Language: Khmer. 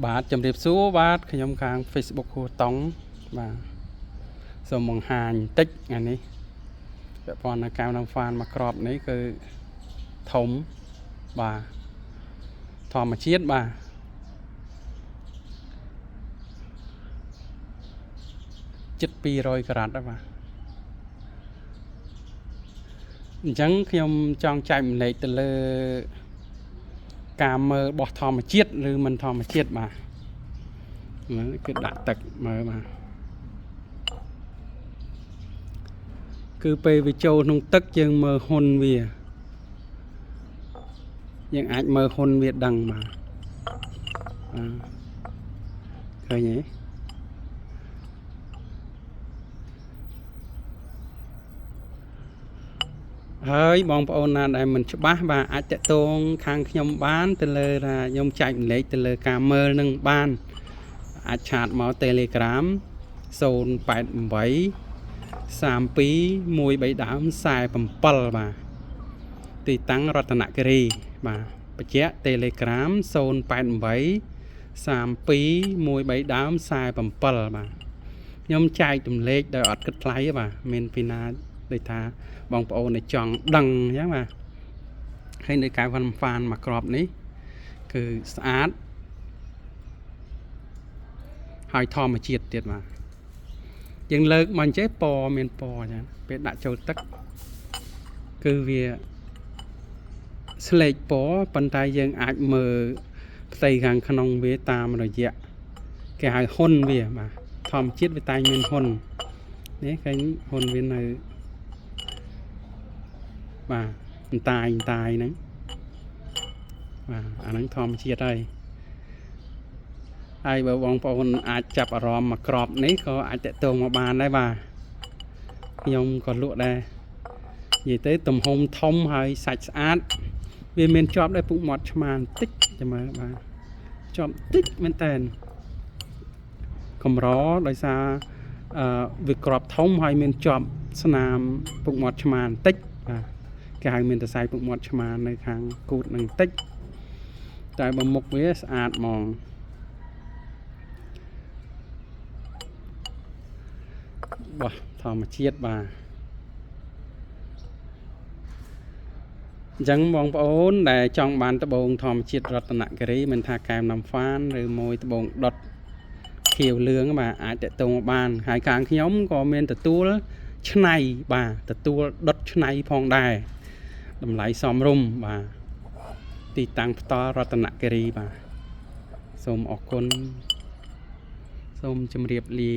បាទជំរាបសួរបាទខ្ញុំខាង Facebook ហួរតង់បាទសូមបង្ហាញបន្តិចថ្ងៃនេះពាក់ព័ន្ធនឹងកែវនឹងហ្វានមួយក្របនេះគឺធំបាទធម្មជាតិបាទជិត200ការ៉ាត់ហើយបាទអញ្ចឹងខ្ញុំចង់ចែកម្លែកទៅលើការមើលរបស់ធម្មជាតិឬមិនធម្មជាតិបាទគឺដាក់ទឹកមើលបាទគឺពេលវាចូលក្នុងទឹកយើងមើលហ៊ុនវាយើងអាចមើលហ៊ុនវាដឹងបាទឃើញទេហើយបងប្អូនណាដែលមិនច្បាស់បាទអាចតាក់ទងខាងខ្ញុំបានទៅលើថាខ្ញុំចែកម្លែកទៅលើការមើលនឹងបានអាចឆាតមក Telegram 088 32 137 បាទទីតាំងរតនគិរីបាទបញ្ជាក់ Telegram 088 32 137 បាទខ្ញុំចែកទម្លេខដោយអត់គិតថ្លៃទេបាទមានពីណាដូចថាបងប្អូនចង់ដឹងអញ្ចឹងបាទហើយនៅកែវវ៉ាន់ហ្វានមួយក្របនេះគឺស្អាតហើយធម្មជាតិទៀតបាទយើងលើកមកអញ្ចេះពណ៌មានពណ៌អញ្ចឹងពេលដាក់ចូលទឹកគឺវាស្លេកពណ៌ប៉ុន្តែយើងអាចមើលផ្ទៃខាងក្នុងវាតាមរយៈគេហៅហ៊ុនវាបាទធម្មជាតិវាតែងមានហ៊ុននេះឃើញហ៊ុនវានៅបាទអន្តាយហ្នឹងបាទអាហ្នឹងធម្មជាតិហើយបើបងប្អូនអាចចាប់អារម្មណ៍មកក្របនេះក៏អាចតាក់ទងមកបានដែរបាទខ្ញុំក៏លក់ដែរនិយាយទៅទំហំធំហើយសាច់ស្អាតវាមានជាប់ដែរពុកមាត់ឆ្មាបន្តិចចាំមើលបាទជាប់តិចមែនតើកម្រដោយសារវាក្របធំហើយមានជាប់ស្នាមពុកមាត់ឆ្មាបន្តិចបាទគេហៅមានសរសៃពុកមាត់ឆ្មានៅខាងគូតនឹងបន្តិចតែបើមុខវាស្អាតហ្មងបាទធម្មជាតិបាទអញ្ចឹងបងប្អូនដែលចង់បានត្បូងធម្មជាតិរតនគិរីមិនថាកែវណាំហ្វានឬមួយត្បូងដុតខៀវលឿងបាទអាចតាក់ទងបានហើយខាងខ្ញុំក៏មានទទួលឆ្នៃបាទទទួលដុតឆ្នៃផងដែរតម្លៃសមរម្យបាទទីតាំងផ្ទាល់រតនគិរីបាទសូមអរគុណសូមជម្រាបលា